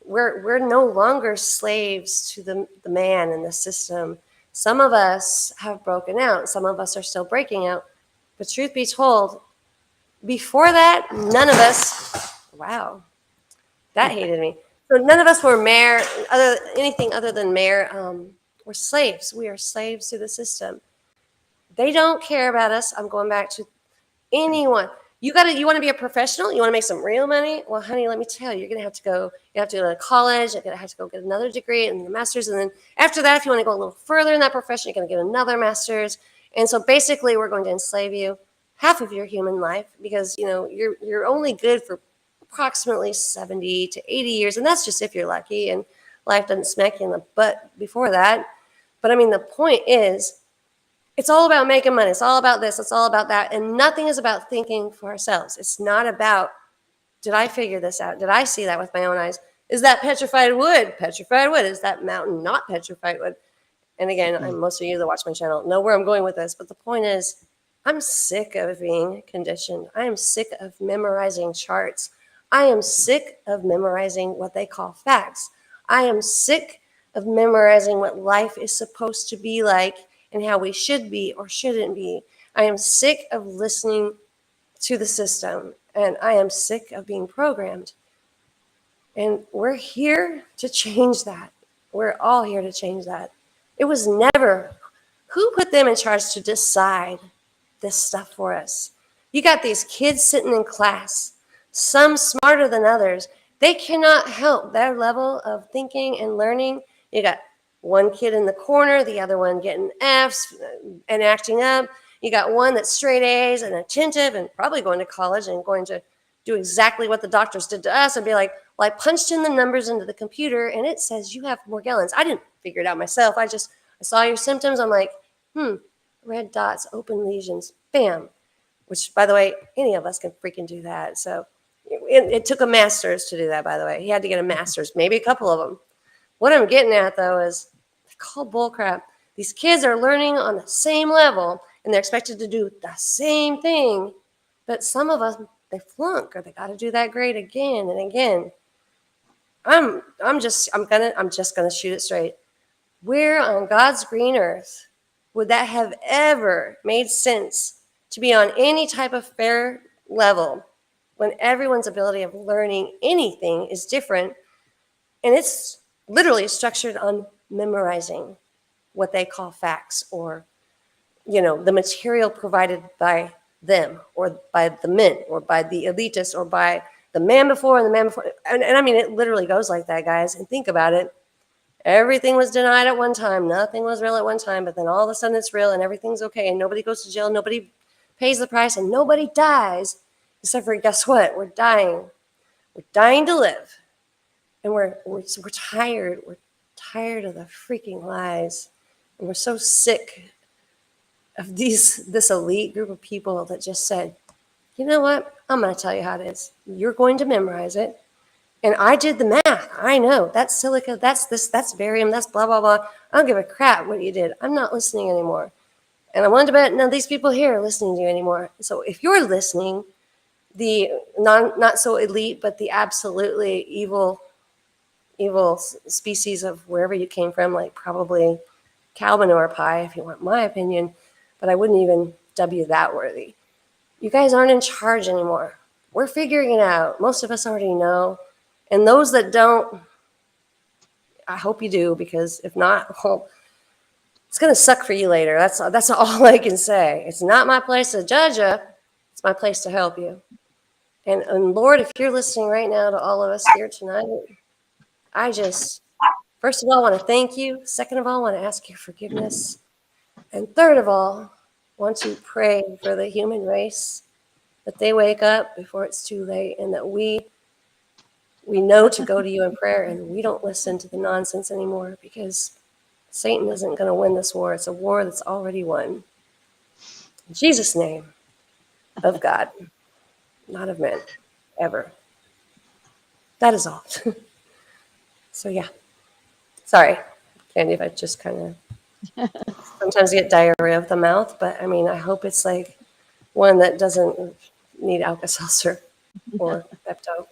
We're no longer slaves to the man and the system. Some of us have broken out. Some of us are still breaking out. But truth be told, before that, none of us, wow, that hated me. So none of us were anything other than mayor. We're slaves. We are slaves to the system. They don't care about us. I'm going back to anyone. You want to be a professional? You want to make some real money? Well, honey, let me tell you, you have to go to college, you're going to have to go get another degree and a master's. And then after that, if you want to go a little further in that profession, you're going to get another master's. And so basically we're going to enslave you half of your human life because, you're only good for approximately 70 to 80 years. And that's just if you're lucky and life doesn't smack you in the butt before that. But the point is, it's all about making money. It's all about this. It's all about that. And nothing is about thinking for ourselves. It's not about, did I figure this out? Did I see that with my own eyes? Is that petrified wood? Petrified wood. Is that mountain not petrified wood? And again, most of you that watch my channel know where I'm going with this. But the point is, I'm sick of being conditioned. I am sick of memorizing charts. I am sick of memorizing what they call facts. I am sick of memorizing what life is supposed to be like and how we should be or shouldn't be. I am sick of listening to the system, and I am sick of being programmed. And we're here to change that. We're all here to change that. It was never, who put them in charge to decide this stuff for us? You got these kids sitting in class, some smarter than others. They cannot help their level of thinking and learning. You got one kid in the corner, the other one getting F's and acting up. You got one that's straight A's and attentive and probably going to college and going to do exactly what the doctors did to us and be like, well, I punched in the numbers into the computer and it says you have Morgellons. I didn't figure it out myself. I saw your symptoms. I'm like, red dots, open lesions, bam. Which, by the way, any of us can freaking do that. So it took a master's to do that, by the way. He had to get a master's, maybe a couple of them. What I'm getting at, though, is called bullcrap. These kids are learning on the same level, and they're expected to do the same thing. But some of us, they flunk, or they got to do that grade again and again. I'm just gonna shoot it straight. Where on God's green earth would that have ever made sense to be on any type of fair level when everyone's ability of learning anything is different, and it's literally structured on memorizing what they call facts, or the material provided by them or by the men or by the elitists or by the man before and the man before. And I mean, it literally goes like that, guys. And think about it. Everything was denied at one time. Nothing was real at one time. But then all of a sudden it's real and everything's okay. And nobody goes to jail. Nobody pays the price. And nobody dies. Except for, guess what? We're dying. We're dying to live. And we're tired. We're tired of the freaking lies. And we're so sick of this elite group of people that just said, you know what? I'm going to tell you how it is. You're going to memorize it. And I did the math. I know. That's silica. That's this. That's barium. That's blah, blah, blah. I don't give a crap what you did. I'm not listening anymore. And I wanted to bet none of these people here are listening to you anymore. So if you're listening, the not so elite, but the absolutely evil species of wherever you came from, like probably cow manure pie, if you want my opinion, but I wouldn't even W that worthy. You guys aren't in charge anymore. We're figuring it out. Most of us already know. And those that don't, I hope you do, because if not, well, it's going to suck for you later. That's all I can say. It's not my place to judge you. It's my place to help you. And Lord, if you're listening right now to all of us here tonight, I just, first of all, want to thank you. Second of all, want to ask your forgiveness. And third of all, want to pray for the human race, that they wake up before it's too late, and that we know to go to you in prayer, and we don't listen to the nonsense anymore, because Satan isn't going to win this war. It's a war that's already won. In Jesus' name, of God, not of men, ever. That is all. So yeah, sorry, Candy, if I just kind of sometimes get diarrhea of the mouth, but I mean, I hope it's like one that doesn't need Alka-Seltzer or Pepto.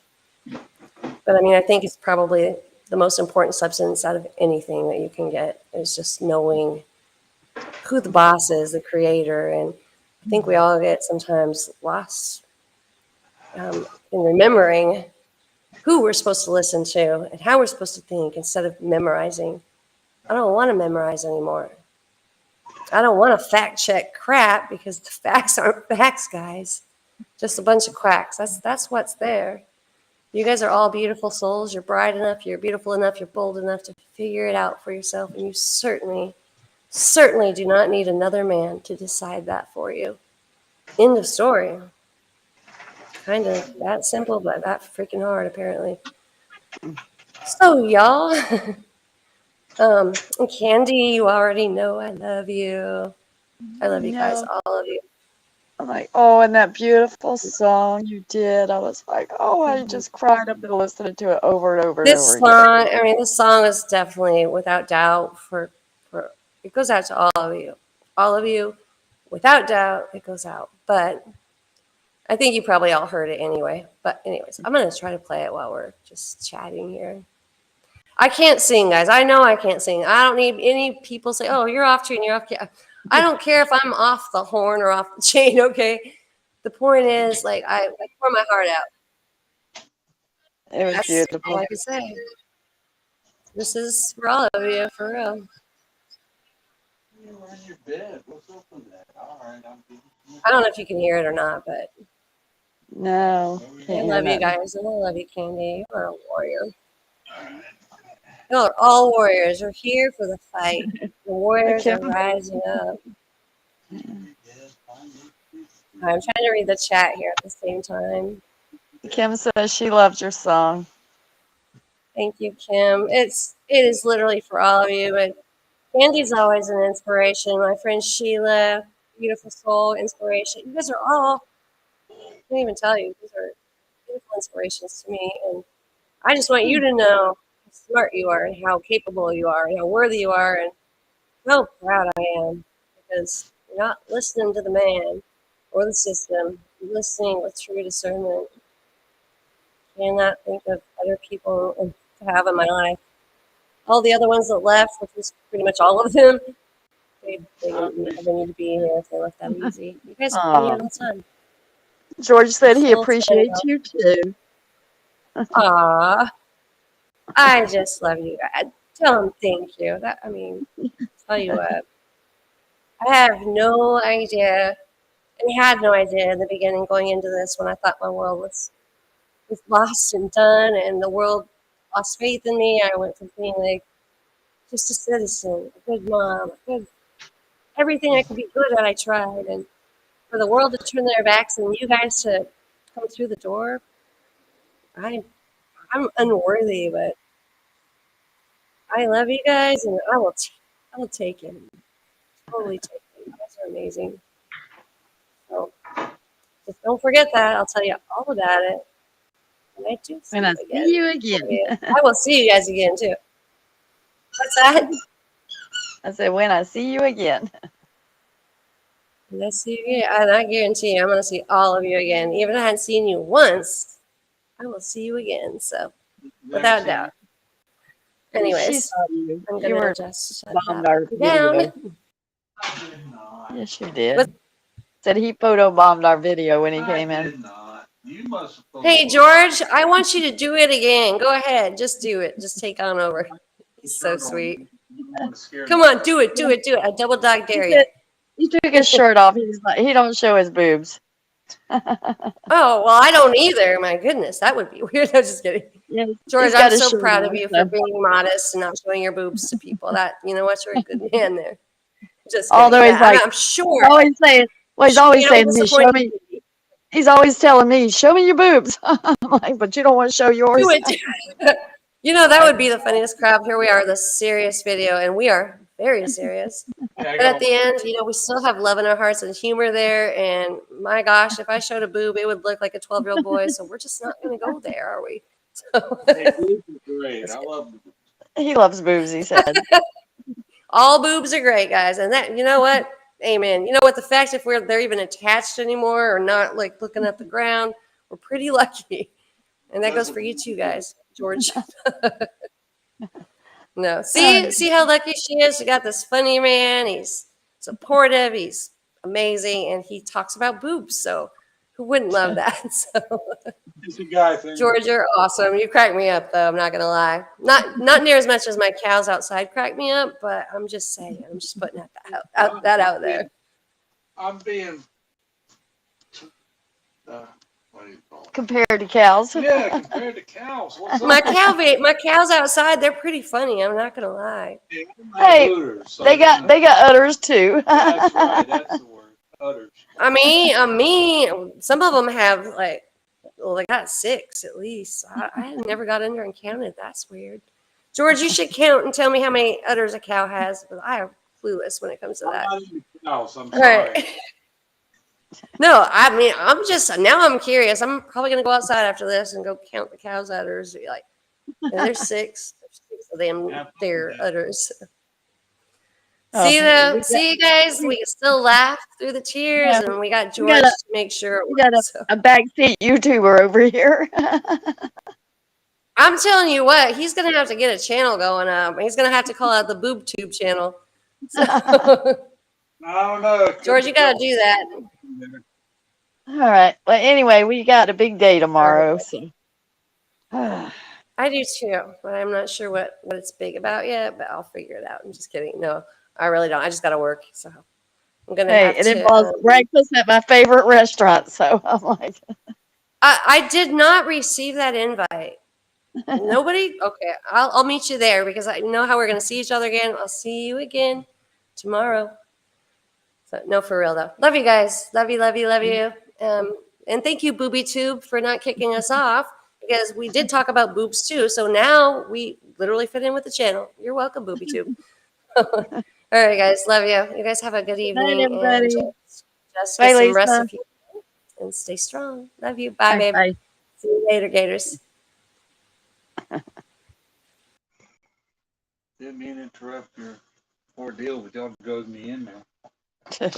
But I mean, I think it's probably the most important substance out of anything that you can get is just knowing who the boss is, the creator. And I think we all get sometimes lost in remembering who we're supposed to listen to and how we're supposed to think instead of memorizing. I don't want to memorize anymore. I don't want to fact check crap, because the facts aren't facts, guys. Just a bunch of quacks. That's what's there. You guys are all beautiful souls. You're bright enough. You're beautiful enough. You're bold enough to figure it out for yourself. And you certainly do not need another man to decide that for you. End of story. Kind of that simple, but that freaking hard, apparently. So, y'all, Candy, you already know I love you. I love you guys, all of you. I'm like, oh, and that beautiful song you did. I was like, oh, I just cried up there listening to it over and over and over again. I mean, this song is definitely, without doubt, for it goes out to all of you. All of you, without doubt, it goes out. But I think you probably all heard it anyway. But anyways, I'm going to try to play it while we're just chatting here. I can't sing, guys. I know I can't sing. I don't need any people say, oh, you're off tune, you're off key. I don't care if I'm off the horn or off the chain, okay? The point is, like, I pour my heart out. It was That's beautiful. all I can say. This is for all of you, for real. I don't know if you can hear it or not, but No, I can't love hear you nothing. guys, and I love you, Candy. You are a warrior. No, all warriors are here for the fight. The warriors are Kim, rising up. I'm trying to read the chat here at the same time. Kim says she loves your song. Thank you, Kim. It is literally for all of you, but Candy's always an inspiration. My friend Sheila, beautiful soul, inspiration. You guys are all, I can't even tell you, these are beautiful inspirations to me. And I just want you to know how smart you are and how capable you are and how worthy you are and how proud I am because you're not listening to the man or the system. You're listening with true discernment. Cannot think of other people to have in my life. All the other ones that left, which was pretty much all of them, they didn't ever need to be here if they left that easy. You guys are me all the time. George said he Full appreciates you too. Aw, I just love you. Tell him thank you. Tell you what, I have no idea, and had no idea in the beginning going into this when I thought my world was lost and done, and the world lost faith in me. I went from being like just a citizen, a good mom, a good everything I could be good at. I tried, and for the world to turn their backs and you guys to come through the door, I I'm unworthy, but I love you guys, and I will take it. Totally take it. You guys are amazing. So just don't forget that. I'll tell you all about it when I do see When you I again. see you again. I will see you guys again too. What's that? I said, when I see you again. When I see you again, and I guarantee you, I'm going to see all of you again. Even if I hadn't seen you once, I will see you again. So without doubt. She Anyways, saw you. I'm You going to were just shut bombed that our down. video. Yes, you did. What- Said he photo bombed our video when he came in. Hey, George, I want you to do it again. Go ahead. Just do it. Just take on over. He's so sweet. Come on, do it. Do it. Do it. I double dog dare you. He took his shirt off. He's like, he don't show his boobs. Oh, well, I don't either. My goodness, that would be weird. I'm just kidding. Yeah, George, he's got I'm his so shirt proud of on, you so. for being modest and not showing your boobs to people. That, you know what, you're a good man there. Just kidding. Although he's Yeah, like, I'm sure. he's always saying, well, he's Sure always you don't saying to me, show disappoint me. me. He's always telling me, show me your boobs. I'm like, but you don't want to show Do yours. it. You know, that would be the funniest crap. Here we are, the serious video, and we are very serious. But at the end, you know, we still have love in our hearts and humor there. And my gosh, if I showed a boob, it would look like a 12-year-old boy. So we're just not going to go there, are we? So, Great. I love He loves boobs, he said. all boobs are great, guys. And that, you know what? Amen. You know what? The fact if they're even attached anymore or not like looking at the ground, we're pretty lucky. And that goes for you too, guys. George. No. See how lucky she is? She got this funny man. He's supportive. He's amazing. And he talks about boobs. So who wouldn't love that? So He's a guy thing. George, you're awesome. You crack me up though, I'm not gonna lie. Not near as much as my cows outside crack me up, but I'm just saying. I'm just putting that out there. I'm being, what do you call it? Compared to cows. Yeah, compared to cows. What's My up? my cows outside, they're pretty funny, I'm not gonna lie. Hey, Hooters, so, They got udders too. That's right. That's the word. Udders. I mean, some of them have like, well, they got 6 at least. I never got in there and counted. That's weird. George, you should count and tell me how many udders a cow has. But I am clueless when it comes to I'm that. not into cows. I'm All sorry. right. No, I mean, I'm curious. I'm probably gonna go outside after this and go count the cows' udders. Be like, yeah, there's 6. There's 6 of them. Their udders. Oh, See you guys. We can still laugh through the tears, yeah, and we got we George got a, to make sure it we got works. So. a backseat YouTuber over here. I'm telling you what, he's gonna have to get a channel going up. He's gonna have to call out the Boob Tube channel. So, I don't know. George, you gotta do that. All right. Well, anyway, we got a big day tomorrow. So. I do too, but I'm not sure what it's big about yet. But I'll figure it out. I'm just kidding. No, I really don't. I just gotta work, so I'm gonna Hey, have it to. involves breakfast at my favorite restaurant. So I'm like, I did not receive that invite. Nobody? Okay, I'll meet you there because I know how we're gonna see each other again. I'll see you again tomorrow. So no, for real though. Love you guys. Love you. Love you. Love you. And thank you, Booby Tube, for not kicking us off because we did talk about boobs too. So now we literally fit in with the channel. You're welcome, Booby Tube. All right, guys. Love you. You guys have a good Good night, evening and everybody. just Bye, get some rest Lisa. if you can and stay strong. Love you. Bye, Bye. babe. Bye. See you later, Gators. Didn't mean to interrupt your ordeal, but y'all drug me in there.